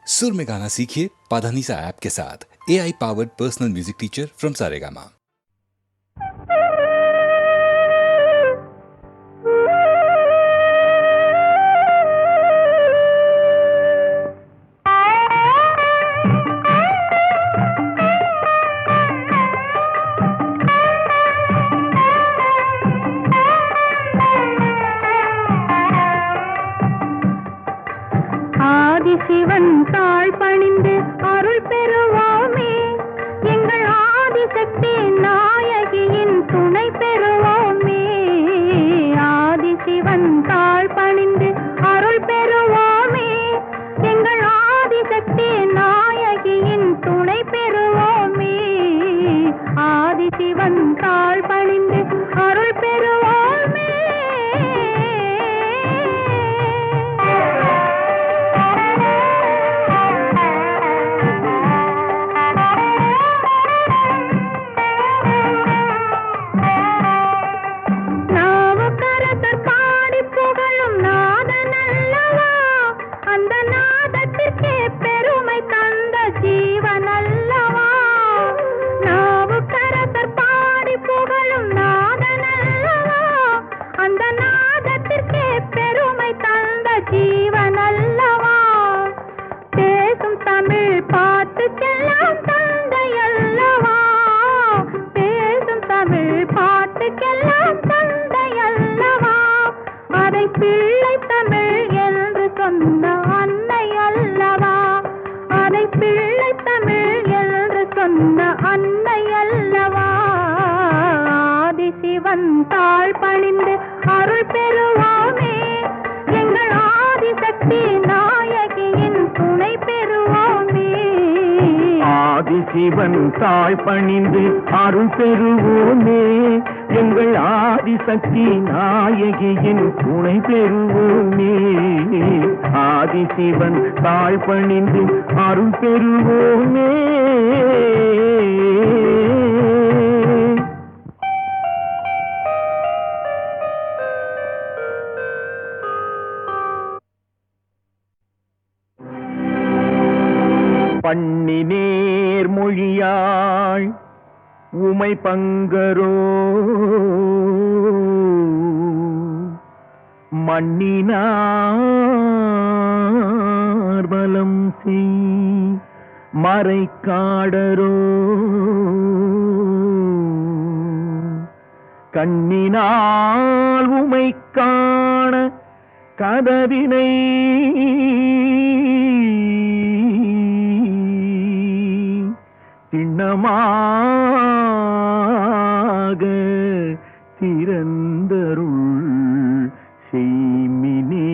सुर में गाना सीखिए पाधानीसा ऐप के साथ। AI powered personal music teacher from Saregama. Sivan தாழ் பணிந்து அருள் பெறுவோமே, எங்கள் ஆதிசக்தி நாயகியின் துணை பெறுவோமே. ஆதிசிவன் தாழ் பணிந்து அருள் பெறுவோமே, எங்கள் ஆதிசக்தி நாயகியின் துணை பெறுவோமே. ஆதிசிவன் தாழ் பணிந்து அருள் பெறுவோமே. தாழ் பணிந்து அருள் பெறுவோமே, எங்கள் ஆதிசக்தி நாயகியின் துணை பெறுவோமே. ஆதிசிவன் தாழ் பணிந்து அருள் பெறுவோமே, எங்கள் ஆதிசக்தி நாயகியின் துணை பெறுவோமே. ஆதிசிவன் தாழ் பணிந்து அருள் பெறுவோமே. பண்ணி நேர் மொழியாள் உமை பங்கரோ மண்ணினார் பலம் செய் மறைக்காடரோ கண்ணினால் உமை காண கதவினை சின்னமாக திறந்தருள் செய்மினே.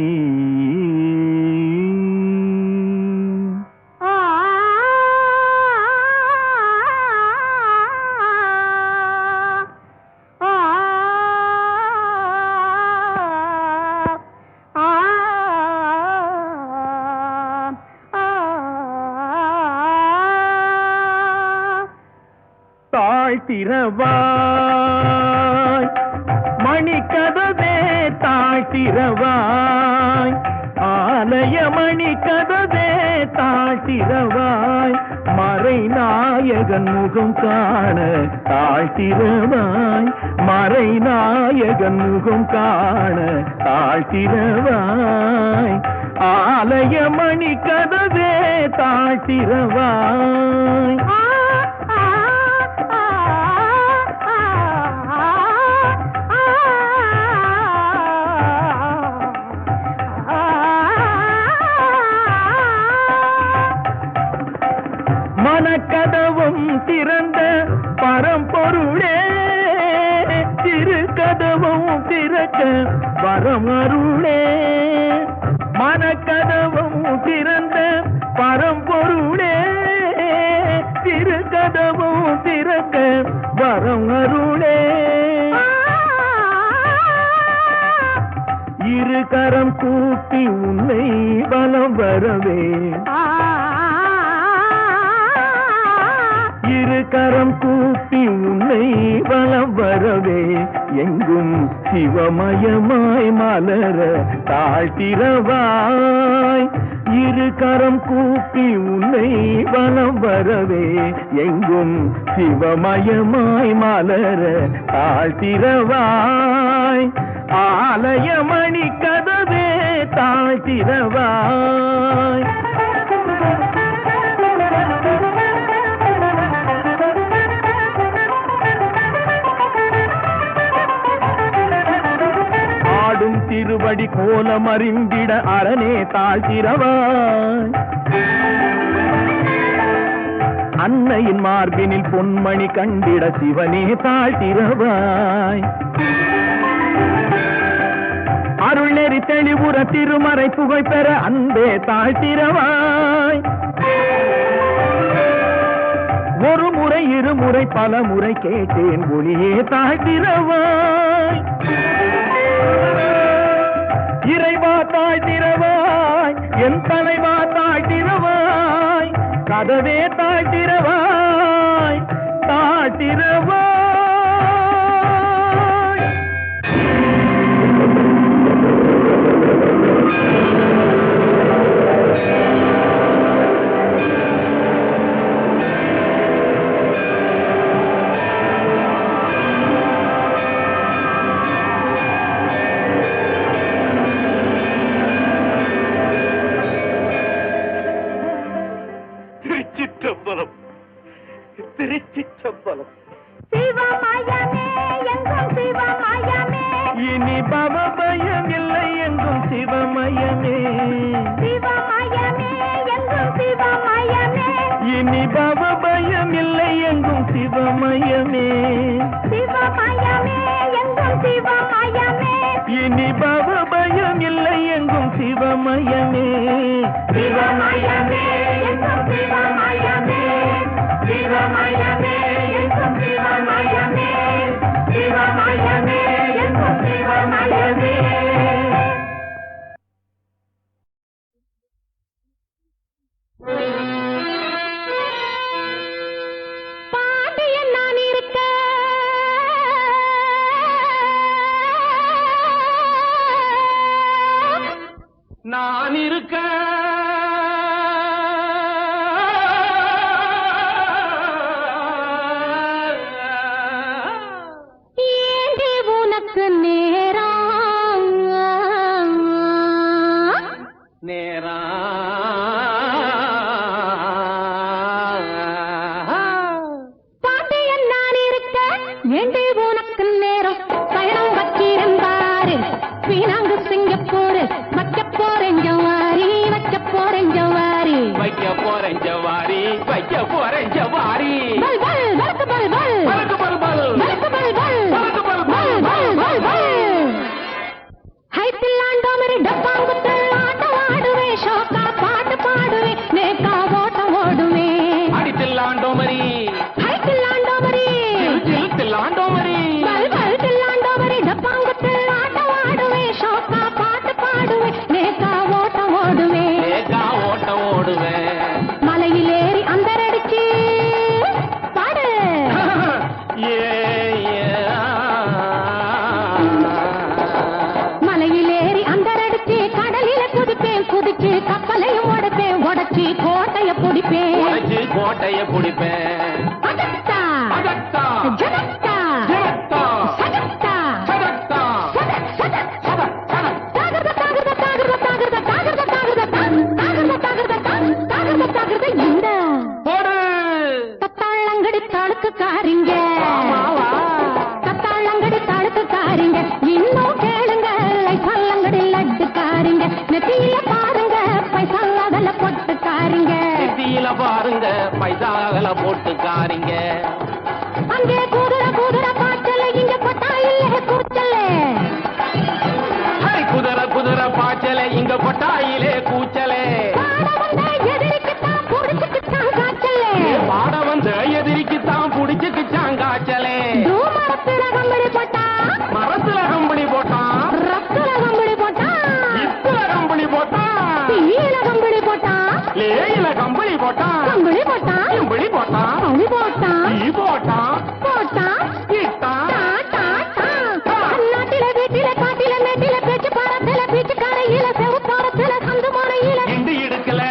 தாழ்த்திரவாய் மணிக்கதவே தாழ்த்திரவாய், ஆலய மணிக்கதவே தாழ்த்திரவாய், மறைநாயகன் முகம் காண தாழ்த்திரவாய், மறைநாயகன் முகம் காண தாழ்த்திரவாய், ஆலய மணிக்கதவே தாழ்த்திரவாய். மனக்கதவும் திறந்த பரம்பொருளே, திருக்கதவும் திறக்க வரம் அருளே. மனக்கதவும் திறந்த பரம்பொருளே, திருக்கதவும் திறக்க வரம் அருளே. இரு கரம் கூட்டி உன்னை பலம் வரவே, இரு கரம் கூப்பி உன்னை வலம் வரவே, எங்கும் சிவமயமாய் மலர தாழ்த்திரவாய், இரு கரம் கூப்பி உன்னை வலம் வரவே எங்கும் சிவமயமாய் மலர தாழ்த்திரவாய் ஆலயமணி கதவே தாழ்த்திரவாய் ஆடும் திருவடி கோலம் அறிந்திட அரணே தாழ்த்திரவாய் அன்னையின் மார்பினில் பொன்மணி கண்டிட சிவனே தாழ்த்திரவாய் அருள் நெறி தெளிவுற திருமறை புகழ் பெற அன்பே தாழ்த்திரவாய் ஒரு முறை இருமுறை பல முறை கேட்டேன் ஒளியே தாழ்த்திரவாய் இறைவா தாழ்த்திரவாய் என் தலைவா தாழ்த்திரவாய் கதவே தாழ்த்திரவாய் தாழ்த்திரவாய் திருச்சிற்றம்பலம் திருச்சிற்றம்பலம் சிவமயமே எங்கும் சிவமயமே இனி பவபயம் இல்லை எங்கும் சிவமயமே சிவமயமே எங்கும் சிவமயமே இனி பவபயம் இல்லை எங்கும் சிவமயமே சிவமயமே எங்கும் சிவமயமே இனி பவபயம் இல்லை எங்கும் சிவமயமே சிவமயமே எங்கும் சிவமயமே சிவமயமே எங்கும் சிவமயமே சிவமயமே எங்கும் சிவமயமே பாண்டியன் நான் இருக்க நான் இருக்க ஏந்தி உனக்கு நேரம் நேரா பாண்டியன் நான் இருக்க ஏந்தி உனக்கு நேரம் பயணம் வச்சிருந்தாரு வீணாங்கு சிங்கப்பூர் வைக்க போறேன் ஜவாரி வைக்க போறேன் ஜவாரி வைக்க போறேன் ஜவாரி வைக்க போறேன் ஜவாரி பல் பல் பல்கு பல் பல் பலக்கு பல் பல் பல்கு பல் பல் பலக்கு பல் பல் பல் பல் பல் பல் ஹைத்தில்லாண்டோ மரி டப்பாங்குத்தல் ஆட்டம் ஆடுவே ஷோக்கா பாட்டு பாடுவே நேக்கா ஓட்டம் ஓடுவே அடித்தில்லாண்டோ மரி ஹைத்தில்லாண்டோ மரி தில்லாண்டோ மரி பல் பல் தில்லாண்டோ மரி டப்பாங்குத்தல் ஆட்டம் ஆடுவே ஷோக்கா பாட்டு பாடுவே நேக்கா ஓட்டம் ஓடுவே ஏகா ஓட்டம் ஓடுவேன் மலையிலேறி அந்தரடிச்சு பாடு ஏ மலையிலேறி அந்தரடிச்சு கடலில குதிப்பேன் குதிச்சு கப்பலையும் உடைப்பேன் உடைச்சு கோட்டைய பிடிப்பேன் உடைச்சு கோட்டைய பிடிப்பேன் அகத்தா அகத்தா ஜனத்தா ஜனத்தா சகத்தா சதத்தா சதக் சதக் சதக் சதக் தாகர்த தாகர்த தாகர்த தாகர்த தாகர்த தாகர்த தாகர்த தாகர்த தாகர்த தாகர்த இந்த போடு கத்தாளங்கடி தாளுக்குக்காரிங்க கத்தாளங்கடி தாளுக்குக்காரிங்க இன்னும் கேளுங்க லைசல்லங்கடி லட்டுக்காரிங்க நெத்தியில பாருங்க பைசால பொட்டுக்காரிங்க நெத்தியில பாருங்க பைசாகல போட்டுக்காரிங்க அங்கே குதிரை குதிரை பாய்ச்சல இங்க கொட்டாயில்ல கூச்சல ஹை, குதிரை குதிரை பாய்ச்சலே இங்க கொட்டாயிலே கூச்சலே பாட வந்த எதிரிக்குத்தான் புடிச்சுக்குத்தான் காய்ச்சல பாட வந்த எதிரிக்கு தான் புடிச்சுக்கிச்சான் காய்ச்சலே தூமரத்துல கம்பளி போட்டா மரத்துல கம்பளி போட்டான் ரத்துல கம்பளி போட்டா இத்துல கம்பளி போட்டான் தீயில கம்பளி போட்டா லேயில கம்பளி போட்டான் கம்பளி போட்டா கம்பளி போட்டான் கம்பளி போட்டா ஈ போட்டான் போட்டா இட்டான் டா டா டா நாட்டில வீட்டில காட்டில மேட்டில பேச்சு பாரத்துல பீச்சு கரையில செவுப்பாரத்துல சந்து மாறையில இண்டு இடுக்கல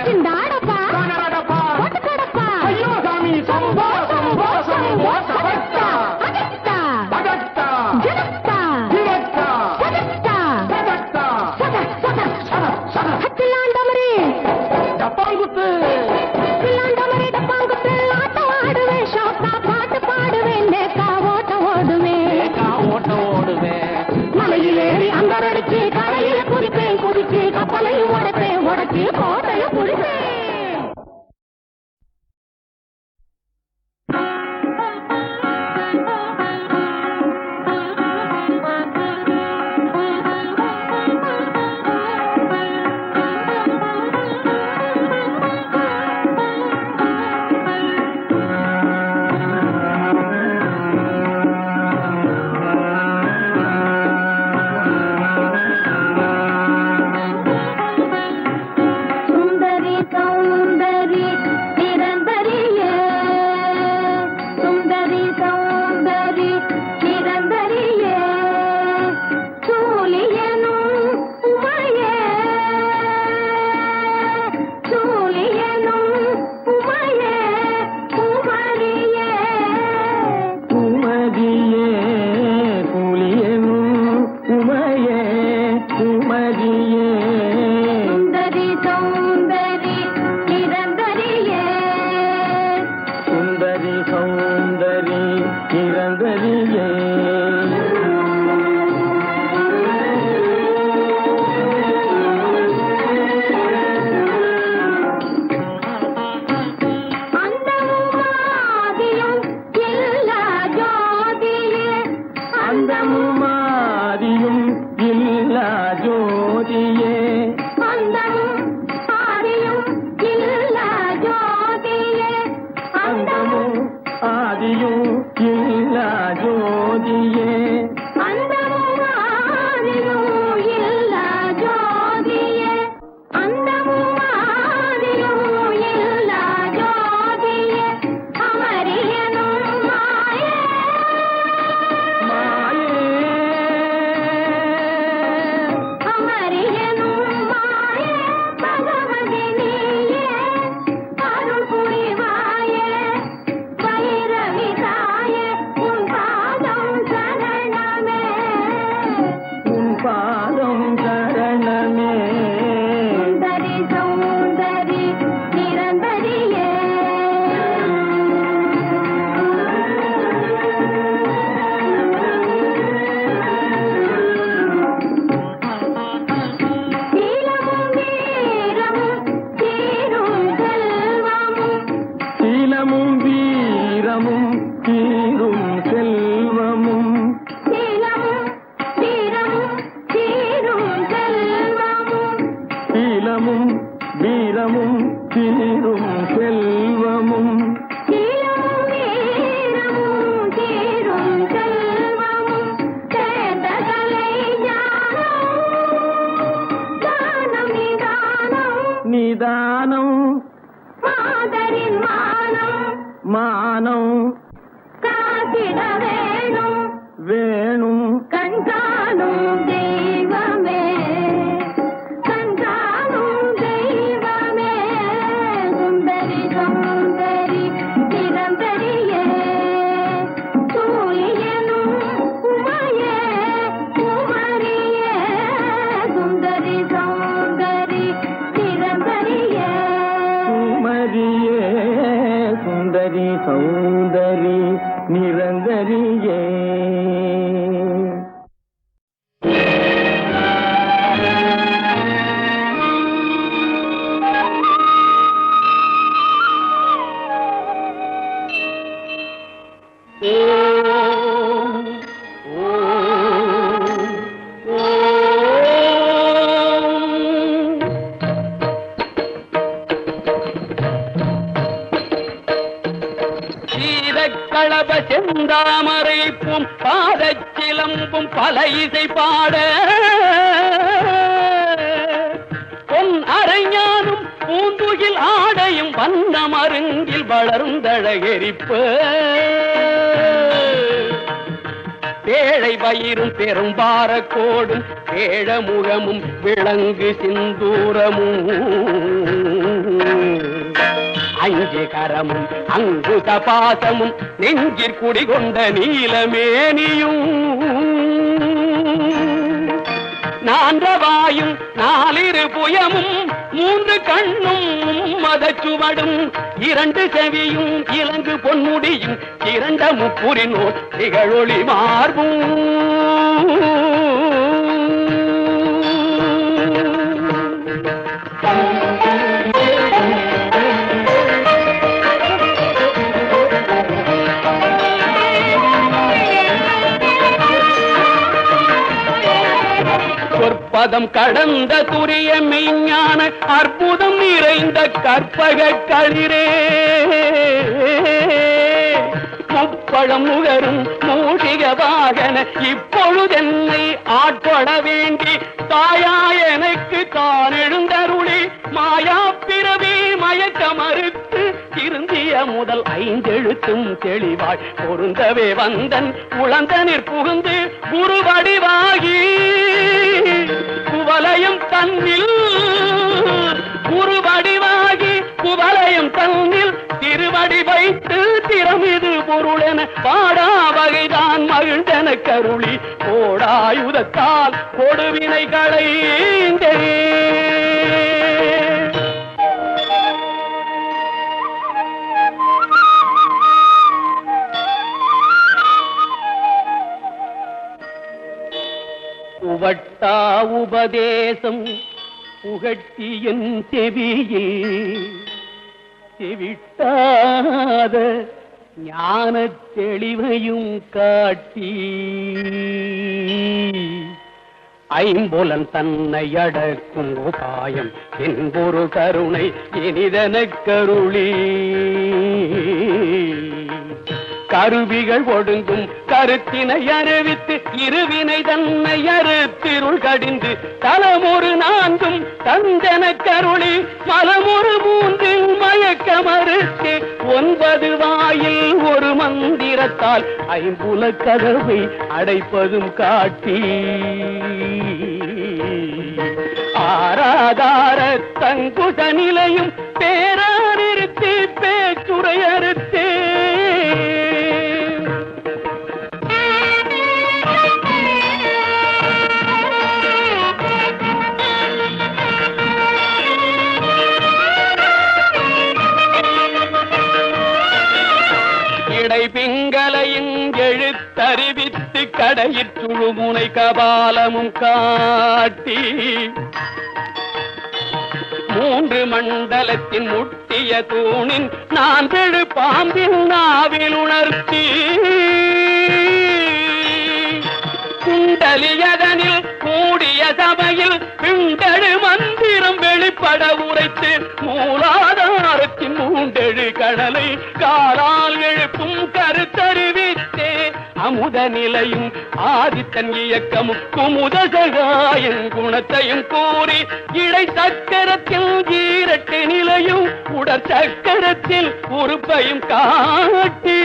மானம் காத்திட வேணும் வேணும் கண்டாலும் தெய்வமே கண்டாலும் தெய்வமே சுந்தரி சுந்தரி நிரந்தரியே சூரியனும் உமையே குமரியே சுந்தரி சுந்தரி நிரந்தரியே குமரியே சுந்தரி சௌந்தரி நிரந்தரியே களப செந்தாமரைப்பும் பாதச்சிலம்பும் பல இசை பாட பொன் அரைஞானும் பூந்துகில் ஆடையும் வண்ண மருங்கில் வளர்ந்தழகெரிப்ப பேழை வயிறும் பெரும்பார கோடும் பேழ முகமும் விளங்கு சிந்தூரமும் அஞ்சு கரமும் அங்குத பாசமும் நெஞ்சிற் குடிகொண்ட நீலமேனியும் நான்றவாயும் நாலிரு புயமும் மூன்று கண்ணும் மதச்சுவடும் இரண்டு செவியும் இலங்கு பொன்முடியும் இரண்ட முப்புரினோர் திகழொளி மார்பும் பதம் கடந்த துரிய மெய்ஞான அற்புதம் நிறைந்த கற்பக களிரே முப்பழம் நுகரும் மூஷிக வாகன இப்பொழுதென்னை ஆட்கொட வேண்டி தாயா எனக்கு தான் எழுந்தருளி மாயா பிறவி மயக்க மறுத்து திருந்திய முதல் ஐந்தெழுத்தும் தெளிவாய் பொருந்தவே வந்தன் உளந்தனிற் புகுந்து குருவடிவாகி குவலயம் தன்னில் குருவடிவாகி குவலயம் தன்னில் திருவடி வைத்து திறமிது பொருளென பாடா வகைதான் மகிழ்ந்தன கருளி கோடாயுதத்தால் கொடுவினை களைந்தே உவட்டா உபதேசம் புகட்டியன் செவியில் செவிட்டாத ஞான தெளிவையும் காட்டி ஐம்புலன் தன்னை அடக்கும் உபாயம் என்பொரு கருணை இனிதனக் கருளி கருவிகள் ஒடுங்கும் கருத்தினை அறிவித்து இருவினை தன்னை அறுத்திருள் கடிந்து தலமொரு நான்கும் தந்தன கருளி மலமொரு மூன்றில் மயக்க மறுத்து 9 வாயில் ஒரு மந்திரத்தால் ஐம்புல கதவை அடைப்பதும் காட்டி ஆராதார தங்குத நிலையும் பேரானிருத்தி பேச்சுரை அறுத்தே பிங்களையின் எழுத்தறிவித்து கடையிற்றுழுமுனை கபாலமும் காட்டி 3 மண்டலத்தின் முட்டிய தூணின் நான் பெழு பாம்பின் நாவில் உணர்த்தி குண்டலியதனில் கூடிய சபையில் பிண்டழு மந்திரம் வெளிப்பட உரைத்து மூலாதாரத்தின் 3 கடலை காலால் எழுப்பும் கருத்தறிவித்தே அமுத நிலையும் ஆதித்தன் இயக்கமும் குமுத சகாயன் குணத்தையும் கூறி இடை சக்கரத்தில் ஈரட்டு நிலையும் உடற் சக்கரத்தில் உறுப்பையும் காட்டி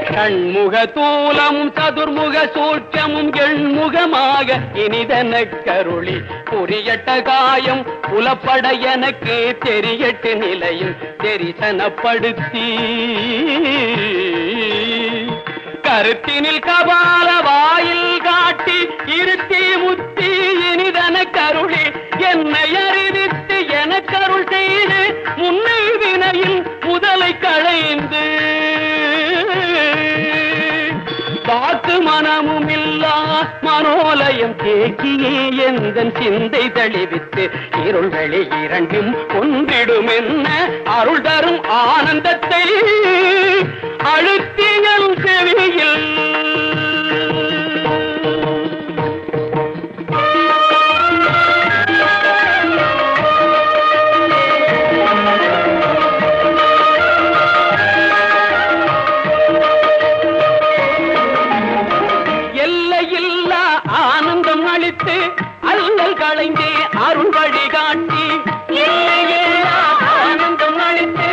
கண்முக தூலமும் சதுர்முக சூட்சமும் எண்முகமாக இனிதன கருளி புரியட்ட காயம் புலப்பட எனக்கு தெரியட்டு நிலையும் தெரிசனப்படுத்தி கருத்தினில் கபால வாயில் காட்டி இருத்தி முத்தி இனிதன கருளி என்னை அறிவித்து என கருள் செய்து முன்னை வினையில் முதலை களைந்து காத்து மனமும் இல்லா மனோலயம் தேக்கியே எந்தன் சிந்தை தளிவித்து இருள் வெளி இரண்டும் ஒன்றிடும் என்ன அருள் தரும் ஆனந்தத்தை அழுத்தியல் செவியில் அல்லல் களைந்தே அருள் வழிகாட்டி ஆனந்தம் அளித்து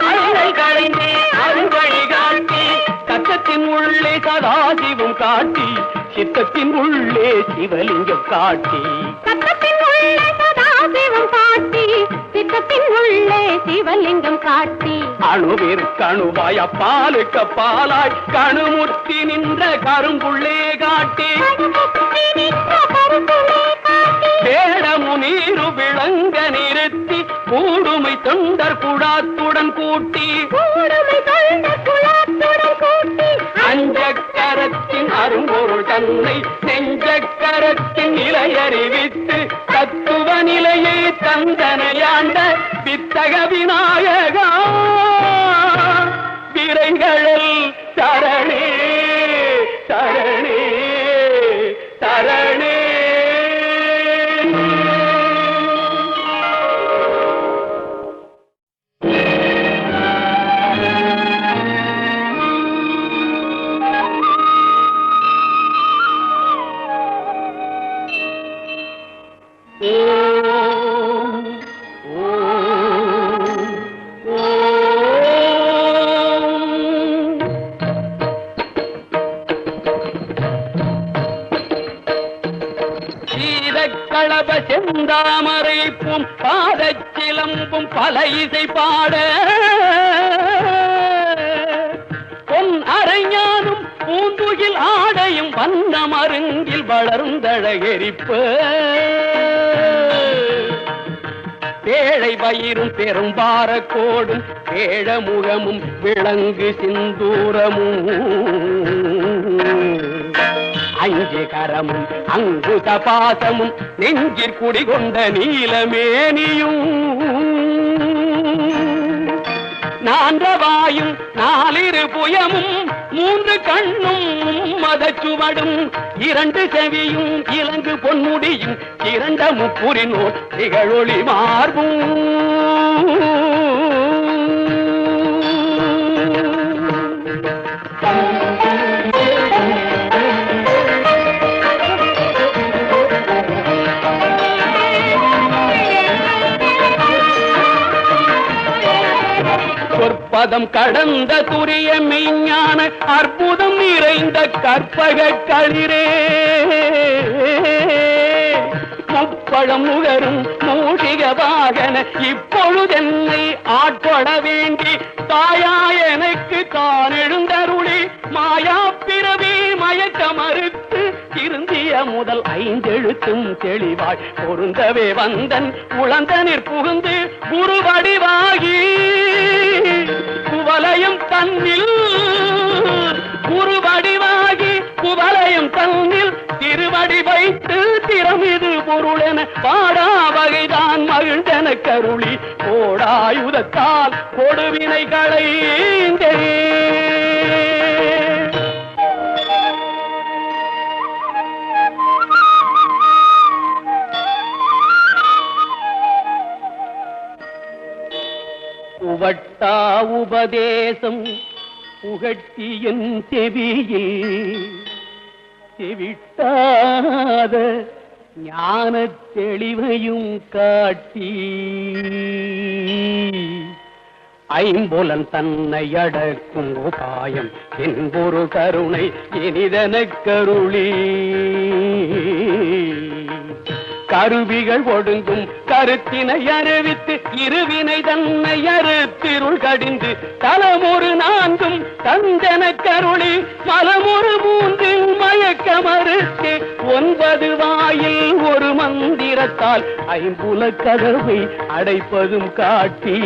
அல்லல் களைந்தே அருள் வழிகாட்டி சத்தத்தின் உள்ளே சதாசிவம் காட்டி சித்தத்தின் உள்ளே சிவலிங்கம் காட்டி சத்தத்தின் உள்ளே சதாசிவம் காட்டி சித்தத்தின் உள்ளே சிவலிங்கம் காட்டி அணுவிற்கணுவாய் அப்பாலுக்கு பாலாய் கணுமுத்தி நின்ற கரும்புள்ளே காட்டி வேடமு நீரு விளங்க நிறுத்தி கூடுமை தொண்டர் குடாத்துடன் கூட்டி அஞ்சக்கரத்தின் அரும்பொருள் தன்னை நெஞ்சக்கரத்தின் நிலை அறிவித்து தத்துவ நிலையை தந்தனையாண்ட வித்தக விநாயகா விரைகளில் சரணே சரணே சரணே. களப செந்தாமரைப்பும் பாதச்சிலம்பும் பல இசை பாட பொன் அரைஞானும் பூந்துகில் ஆடையும் வண்ண மருங்கில் வளர்ந்தழகெரிப்ப பேழை பயிரும் பெரும்பார கோடும் பேழமுகமும் விளங்கு சிந்தூரமும் அஞ்சு கரமும் அங்குத பாசமும் நெஞ்சிற் குடிகொண்ட நீலமேனியும் நான்றவாயும் நாலிரு புயமும் மூன்று கண்ணும் மதச்சுவடும் இரண்டு செவியும் இலங்கு பொன்முடியும் இரண்ட முப்புரினோர் திகழொளி மார்பும் பதம் கடந்த துரிய மெய்ஞான அற்புதம் நிறைந்த கற்பக களிரே முப்பழம் நுகரும் மூஷிக வாகன இப்பொழுதென்னை ஆட்கொள்ள வேண்டி தாயா எனக்கு தான் எழுந்தருளி மாயா பிறவி மயக்க மறுத்து திருந்திய முதல் ஐந்தெழுத்தும் தெளிவாய் பொருந்தவே வந்தன் உளந்தனிற் புகுந்து குருவடிவாகி குவலயம் தன்னில் குருவடிவாகி குவலயம் தன்னில் திருவடி வைத்து திறமிது பொருளென பாடா வகைதான் மகிழ்ந்தன கருளி கோடாயுதத்தால் கொடுவினை களைந்தே உவட்டா உபதேசம் புகட்டி என் செவியில் செவிட்டாத ஞான தெளிவையும் காட்டி ஐம்புலன் தன்னை அடக்கும் உபாயம் என்பொரு கருணை இனிதனக் கருளி கருவிகள் ஒடுங்கும் கருத்தினை அறிவித்து இருவினை தன்னை அறுத்திருள் கடிந்து தலமொரு நான்கும் தந்தன கருளி மலமொரு மூன்றில் மயக்க மறுத்து 9 வாயில் ஒரு மந்திரத்தால் ஐம்புல கதவை அடைப்பதும் காட்டி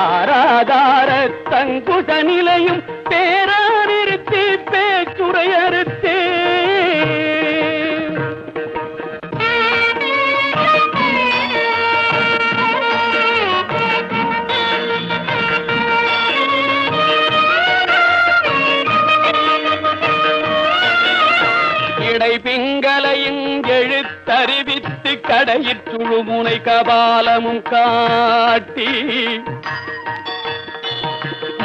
ஆராதார தங்குத நிலையும் பேரா நிறுத்தி பேச்சுரை அறுத்தே பிங்களையும் எழுத்தறிவித்து கடையிற்றுழுமுனை கபாலமும் காட்டி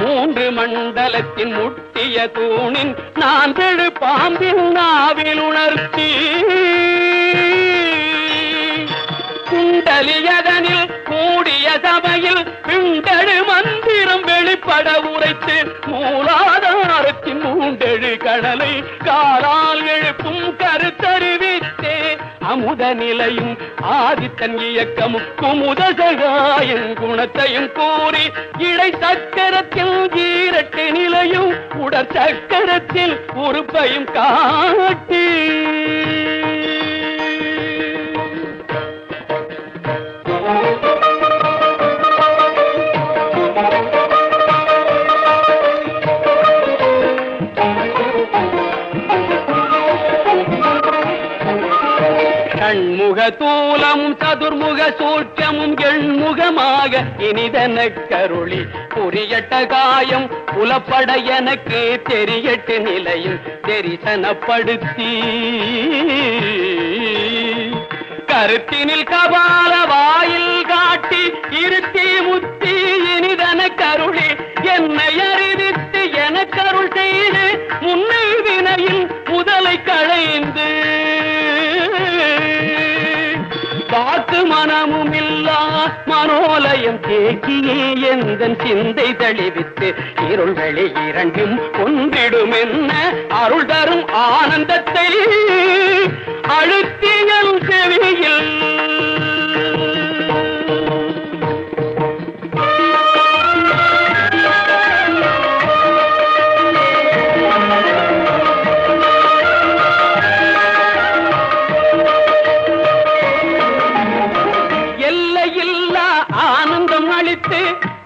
3 மண்டலத்தின் முட்டிய தூணின் 4 பாம்பின் நாவில் உணர்த்தி குண்டலியதனில் கூடிய சபையில் பிண்டழு மந்திரம் வெளிப்பட உரைத்து மூலாதாரத்தின் 3 கடலை காலால் எழுப்பும் கருத்தறிவித்தே அமுத நிலையும் ஆதித்தன் இயக்கமும் குமுத சகாயின் குணத்தையும் கூறி இடை சக்கரத்தில் 8 நிலையும் உடற் சக்கரத்தில் உறுப்பையும் காட்டி கண்முக தூலமும் சதுர்முக சூற்றமும் எண்முகமாக இனிதனக் கருளி புரியட்ட காயம் புலப்பட எனக்கு தெரியட்டு நிலையும் தெரிசனப்படுத்தி கருத்தினில் கபால வாயில் காட்டி இருத்தி முத்தி இனிதன கருளி என்னை அறிவித்து எனக்கருள் செய்து முன்னை வினையில் முதலை களைந்து வாக்கு மனமும் இல்லா மனோலயம் தேக்கியே எந்தன் சிந்தை தெளிவித்து இருள் வெளி இரண்டும் ஒன்றிடும் என்ன அருள் தரும் ஆனந்தத்தை அழுத்தியல் செவியில்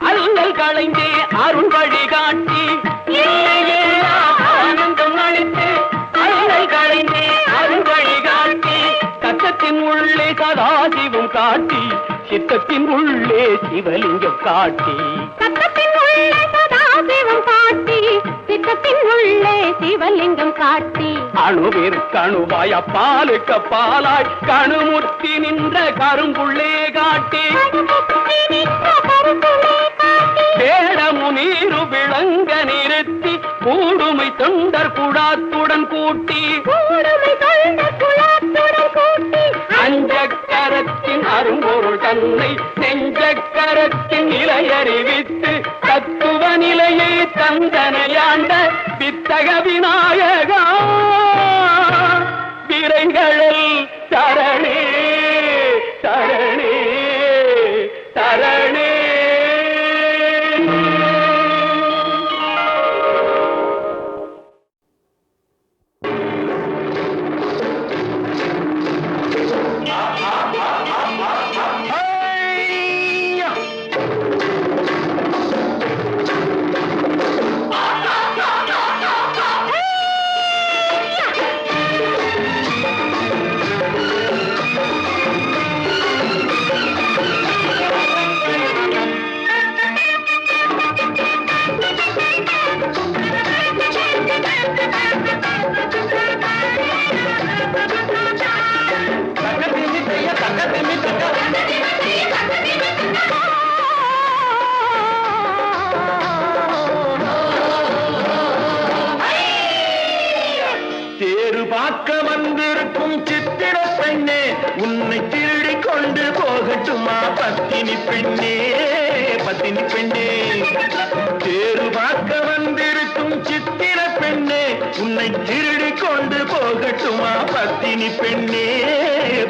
அல்லல் களைந்தே அருள் வழிகாட்டி ஆனந்தம் அளித்து அல்லல் களைந்தே அருள் வழிகாட்டி சத்தத்தின் உள்ளே சதாசிவம் காட்டி சித்தத்தின் உள்ளே சிவலிங்கம் காட்டி சத்தத்தின் உள்ளே சதாசிவம் காட்டி சித்தத்தின் உள்ளே சிவலிங்கம் காட்டி அணுவிற்கு அணுவாய் அப்பாலுக்கு பாலாய் கணுமுற்றி நின்ற கரும்புள்ளே காட்டி வேடமு நீரு விளங்க நிறுத்தி கூடுமை தொண்டர் குழாத்துடன் கூட்டி அஞ்சக்கரத்தின் அரும்பொருள் தன்னை நெஞ்சக்கரத்தின் நிலையறிவித்து தத்துவ நிலையை தந்தனையாண்ட வித்தக விநாயகா விரைகளில் சரணே சரணே சரணே. போகட்டுமா பத்தினி பெண்ணே பத்தினி பெண்ணே தேரு பார்க்க வந்திருக்கும் சித்திர பெண்ணே உன்னை திருடி கொண்டு போகட்டுமா பத்தினி பெண்ணே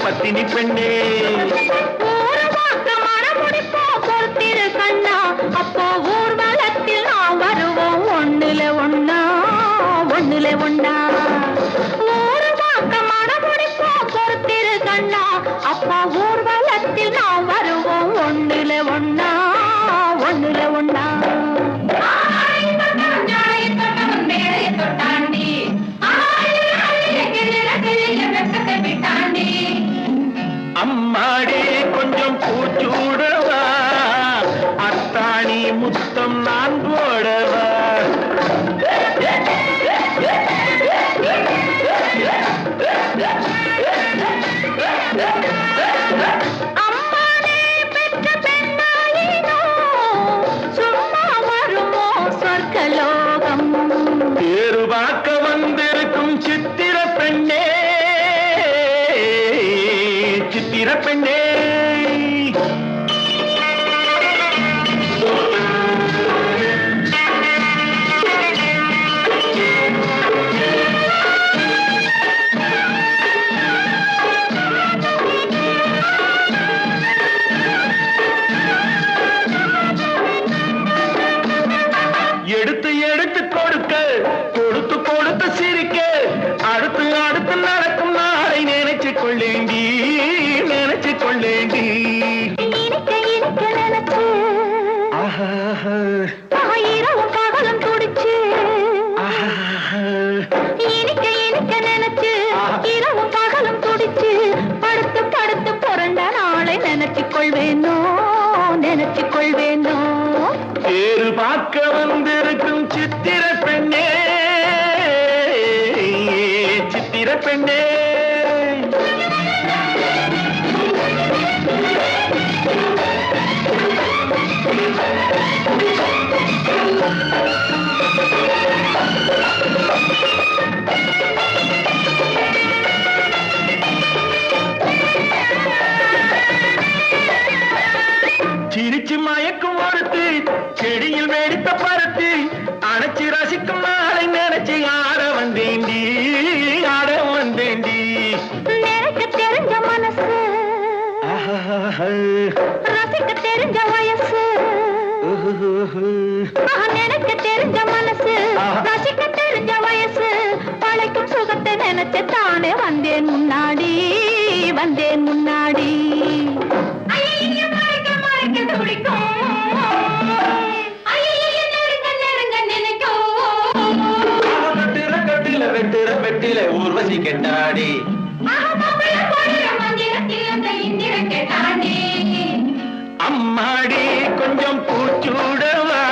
பத்தினி பெண்ணே ஊரு பார்க்க மனமுடிப்போம் பொறுத்திரு கண்ணா அப்போ ஊர்வலத்தில் நாம் வருவோம் ஒண்ணுல ஒண்ணா ஒண்ணுல ஒண்ணா ஊரு பார்க்க மனமுடிப்போம் பொறுத்திரு கண்ணா அப்போ ஊர்வலத்தில் நாம் வருவோம் ஒண்ணுல ஒண்ணா ஒண்ணுல ஒண்ணா அம்மாடி கொஞ்சம் பூச்சூடவா அத்தாணி முத்தம் நான் போடவா அம்மானே பெற்ற பெண்ணாயினோ சும்மா வருமோ சொர்க்கலோகம் தேரு பார்க்க வந்திருக்கும் சித்திர பெண்ணே சித்திர பெண்ணே எடுத்து எடுத்து கொடுக்க கொடுத்து கொடுத்து சிரிக்க அடுத்து அடுத்து நடக்கும் நாளை நினைச்சு கொள்ளேண்டி நினைச்சு கொள்ளேண்டி இனிக்க இனிக்க நினைச்சு இரவும் பகலும் துடிச்சு இனிக்க இனிக்க நினைச்சு இரவும் பகலும் துடிச்சு படுத்து படுத்து புரண்ட நாளை நினைச்சு கொள்வேனோ நினைச்சு கொள்வேனோ தேரு பார்க்க வந்திருக்கும் சித்திர பெண்ணே சித்திர பெண்ணே சிரிச்சு மயக்கும் ஒருத்து செடியில் வெடித்த பருத்து அணைச்சு ரசிக்கும் நாளை நினைச்சு ஆட வந்தேண்டி ஆட வந்தேண்டி நினைக்க தெரிஞ்ச மனசு ரசிக்க தெரிஞ்ச வயசு நினைக்க தெரிஞ்ச மனசு ரசிக்க தெரிஞ்ச வயசு பழைக்கும் சுகத்தை நினைச்சு தானே வந்தேன் முன்னாடி வந்தேன் முன்னாடி வெட்டுற வெட்டில ஊர்வசி கெட்டாடி அம்மாடி கொஞ்சம் பூச்சூடவா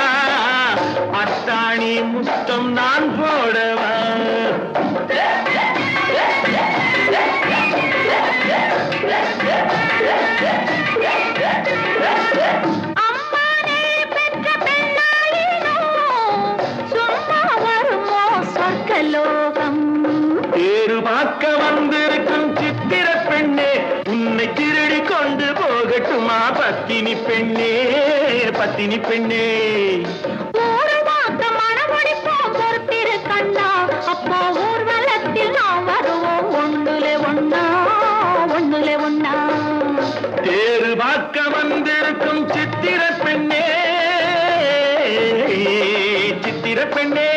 அத்தாணி முத்தம் நான் போடவா அம்மானே பெற்ற பெண்ணாயினோ சும்மா வருமோ சொர்க்கலோகம் தேரு பார்க்க வந்திருக்கும் சித்திர பெண்ணே உன்னை திருடி கொண்டு போகட்டுமா பத்தினி பெண்ணே பத்தினி பெண்ணே ஊரு பார்க்க மனமுடிப்போம் பொறுத்திரு கண்ணா அப்போ ஊர்வலத்தில் நாம் வருவோம் ஒண்ணுல ஒண்ணா ஒண்ணுல ஒண்ணா தேரு பார்க்க வந்திருக்கும் சித்திர பெண்ணே சித்திர பெண்ணே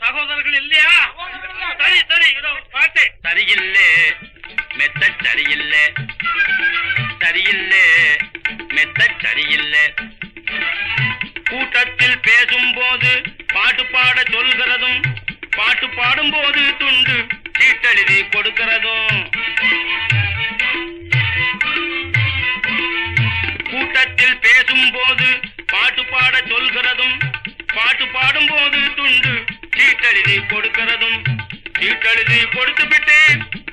சகோதரர்கள் இல்லையா? சரி சரி, இதோ பாட்டு. சரியில்லை மெத்த சரியில்லை, சரியில்லை மெத்த சரியில்லை. கூட்டத்தில் பேசும்போது பாட்டு பாட சொல்கிறதும், பாட்டு பாடும்போது துண்டு சீட்டெழுதி கொடுக்கிறதும். கூட்டத்தில் பேசும்போது பாட்டு பாட சொல்கிறதும், பாட்டு பாடும்போது துண்டு சீட்டெழுதி கொடுக்கிறதும். சீட்டெழுதி கொடுத்து விட்டு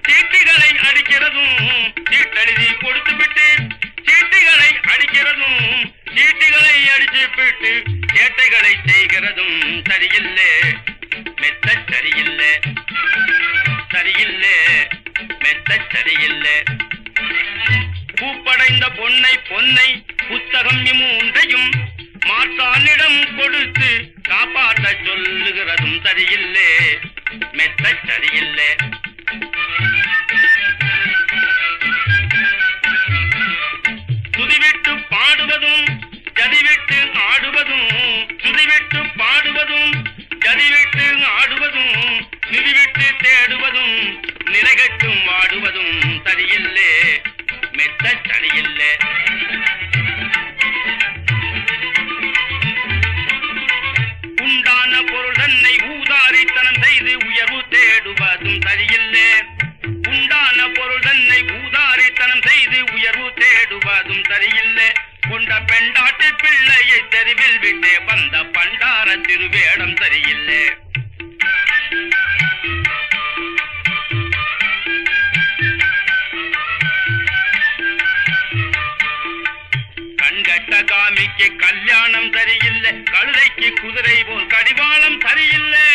சீட்டுகளை அடிக்கிறதும், சீட்டெழுதி கொடுத்து விட்டு சீட்டுகளை அடிக்கிறதும், சீட்டுகளை அடிச்சு விட்டு சேட்டைகளை செய்கிறதும். சரியில்லை மெத்த சரியில்லை, சரியில்லை மெத்த சரியில்லை. பூப்படைந்த பொன்னை பொன்னை புத்தகம் மூன்றையும் மாற்றானிடம் கொடுத்து காப்பாற்ற சொல்லுகிறதும். சரியில்லை மெத்த சரியில்லை. துதிவிட்டு பாடுவதும் ஜதிவிட்டு ஆடுவதும், துதிவிட்டு பாடுவதும் ஜதிவிட்டு ஆடுவதும், நிதிவிட்டு தேடுவதும் நிலைகட்டும் வாடுவதும். சரியில்லை மெத்த சரியில்லை. உண்டான பொருள் தன்னை ஊதாரித்தனம் செய்து உயர்வு தேடுவதும். சரியில்லை உண்டான பொருள் தன்னை ஊதாரித்தனம் செய்து உயர்வு தேடுவதும். சரியில்லை கொண்ட பெண்டாட்டு பிள்ளையை தெருவில் விட்டே வந்த பண்டார திருவேடம். சரியில்லை கண்கட்ட காமிக்கு கல்யாணம் சரியில்லை, கழுதைக்கு குதிரை போல் கடிவாளம் சரியில்லை.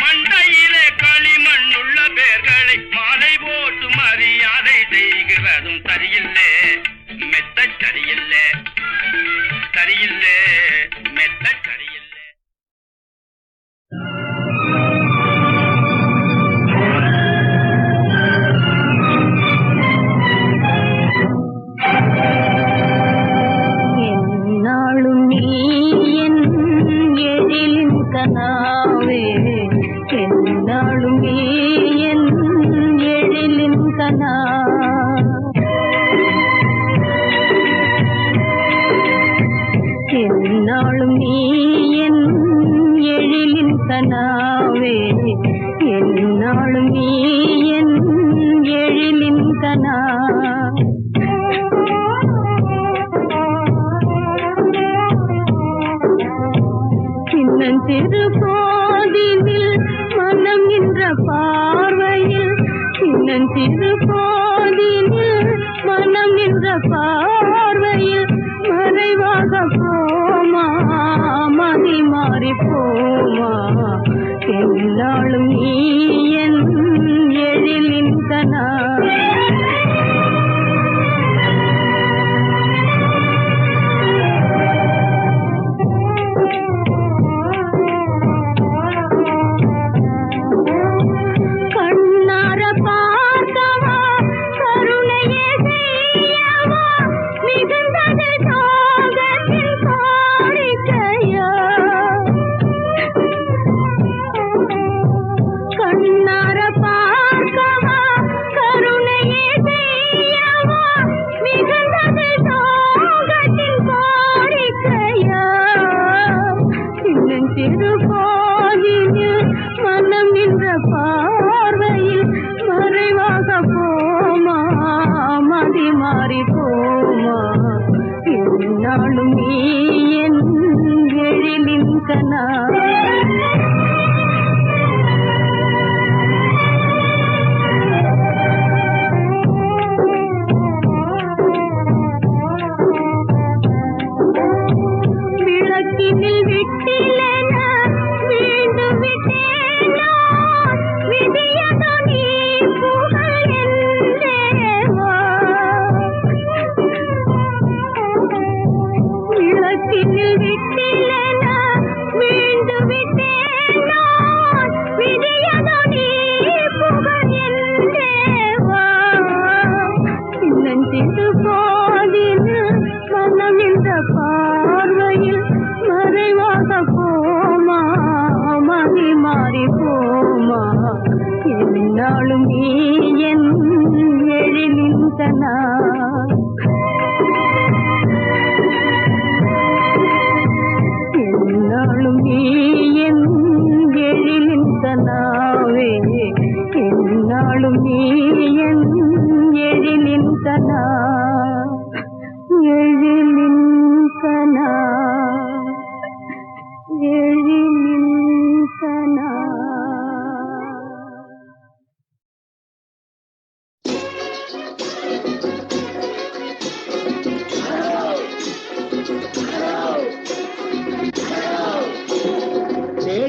மண்டையிலே களிமண்ணுள்ள பேர்களை மாலை போட்டு மரியாதை செய்கிறதும். சரியில்லை மெத்த சரியில்லை, சரியில்லை மெத்த சரியில்லை. என்னாலும் நீ என் எழிலின் கனாவே, என்னாலும் நீ என் எழிலின் கனா. என்னாலும் நீ என் எழிலின் கனாவே, என்னாலும் நீ என் எழிலின் கனா. சின்னஞ்சிறு போதினில் மனம் என்ற பார்வையில், சின்னஞ்சிறு போதினில் மனம் என்ற பார்வையில் மறைவாக போமா, மதி மாறி போமா. என்னாலும் நீ என் எழிலின் கனா. கண்ணார பார்க்கவா, கருணையே செய்யவா, மிகுந்தது சோகத்தின் கோரிக்கையா.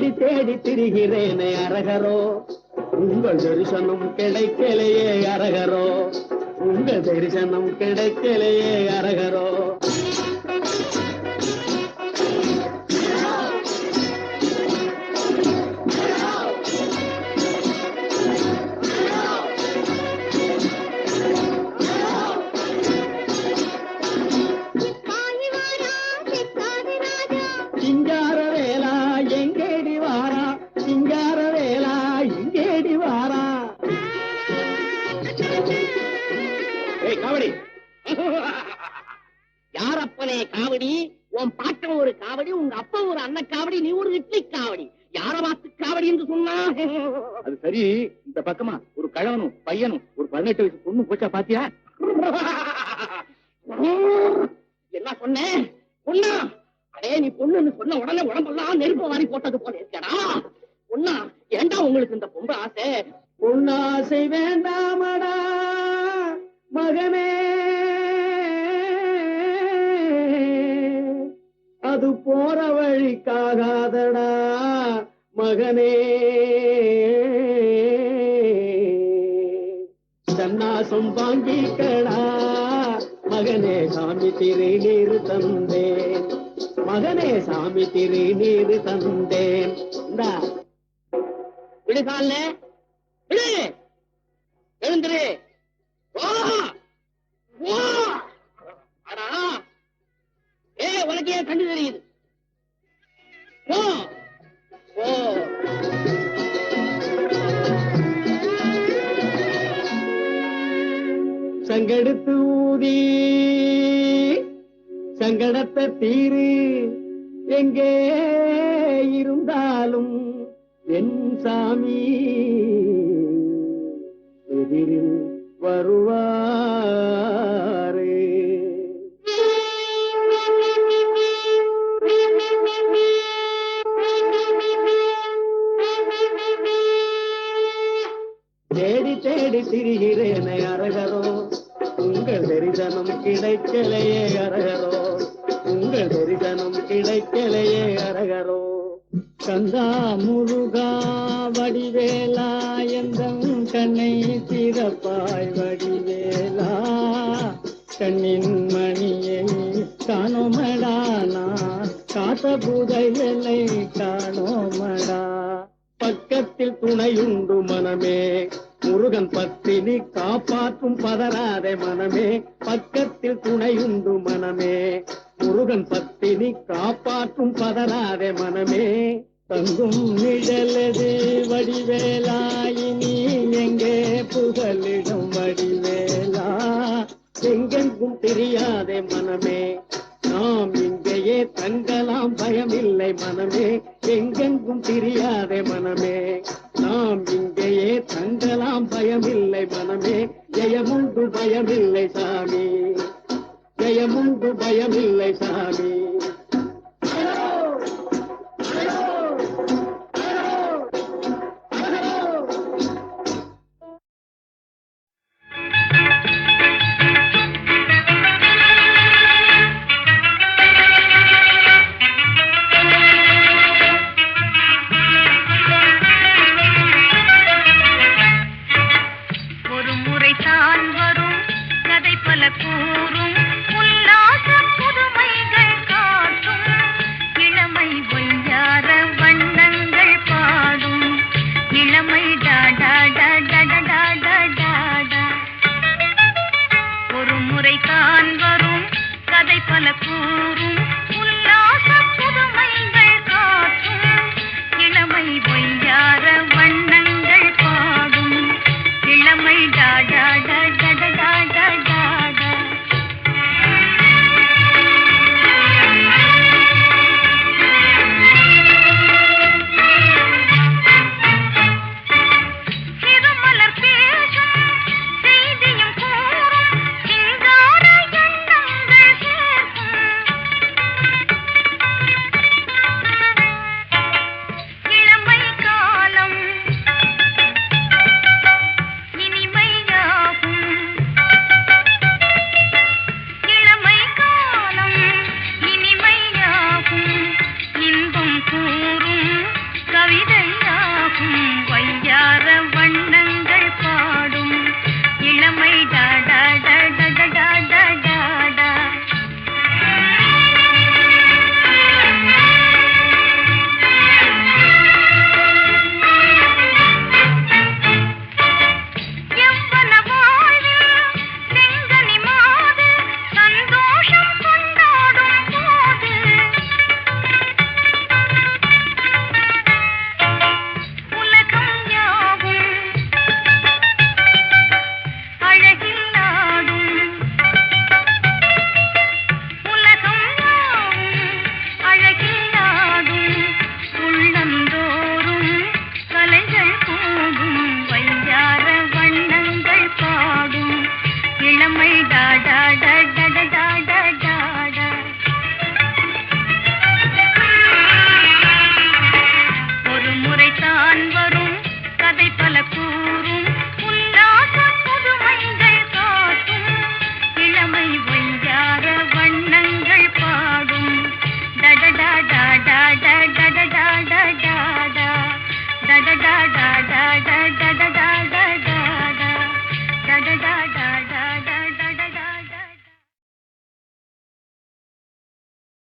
தேடி தேடி திரிகிறேனே அரகரோ, உங்கள் தரிசனம் கிடைக்கலையே அரகரோ, உங்கள் தரிசனம் கிடைக்கலையே அரகரோ. சிங்கார வேலா எங்கேடி வாரா, சிங்கார வேலா எங்கேடி வாரா. ஏய் காவடி, யாரப்பனே காவடி? உன் பாட்டன் ஒரு காவடி, உங்க அப்பா ஒரு அண்ண காவடி, நீ ஒரு இட்லி காவடி. யார பார்த்து காவடி என்று சொன்னா? அது சரி, இந்த பக்கமா ஒரு கழவனும் பையனும் ஒரு 18 வயசு பொண்ணு போச்சா பாத்தியா? என்ன சொன்னேன்? பொண்ணா? அடே, நீ பொண்ணுன்னு சொன்ன உடனே உடம்பெல்லாம் நெருப்பு வாரி போட்டது போல இருக்கடா. பொண்ணா? ஏண்டா உங்களுக்கு இந்த பொம்பை ஆசை? பொன்னாசை வேண்டாமடா மகனே, அது போற வழிக்காகாதடா மகனே. சன்னாசம் வாங்கிக்கடா மகனே, சாமி திருநீர் தந்தேன் மகனே, சாமி திருநீர் தந்தேன். இந்தா விடுகால விடு, எழுந்துரு. வா வா. அடா, ஏ உனக்கு ஏன் கண்டு தெரியுது? போ போ. சங்கெடுத்து ஊதி சங்கடத்தை தீரு, எங்கே இருந்தாலும் என் சாமி எதிரில் வருவாரே. தேடி தேடி திரிகிறேனே அரகரோ, உங்கள் தரிசனம் கிடைக்கலையே அரகரோ, உங்கள் தரிசனம் கிடைக்கலையே அரகரோ. கந்தா முருகா வடிவேலா எந்தம் கண்ணை திறப்பாய் வடிவேலா, கண்ணின் மணியை காணோமடா நான் காத்த புதையலை காணோமடா. பக்கத்தில் துணையுண்டு மனமே, முருகன் பத்தினி காப்பாற்றும் பதறாதே மனமே. பக்கத்தில் துணையுண்டு மனமே, முருகன் பத்தினி காப்பாற்றும் பதறாதே மனமே. தங்கும் நிழலது வடிவேலாயினி எங்கே புகலிடும் வடிவேலா, எங்கெங்கும் தெரியாதே மனமே. நாம் இங்கேயே தங்கலாம் பயமில்லை மனமே, எங்கெங்கும் தெரியாதே மனமே. நாம் இங்கேயே தங்கலாம் பயமில்லை மனமே. ஜெயமுண்டு பயமில்லை சாமி, ஜெயமுண்டு பயமில்லை சாமி. ஒரு முறை தான் வரும் கதை பல கூறும், உல்லாச புதுமைகள் காட்டும். டா டா டா டா டா டா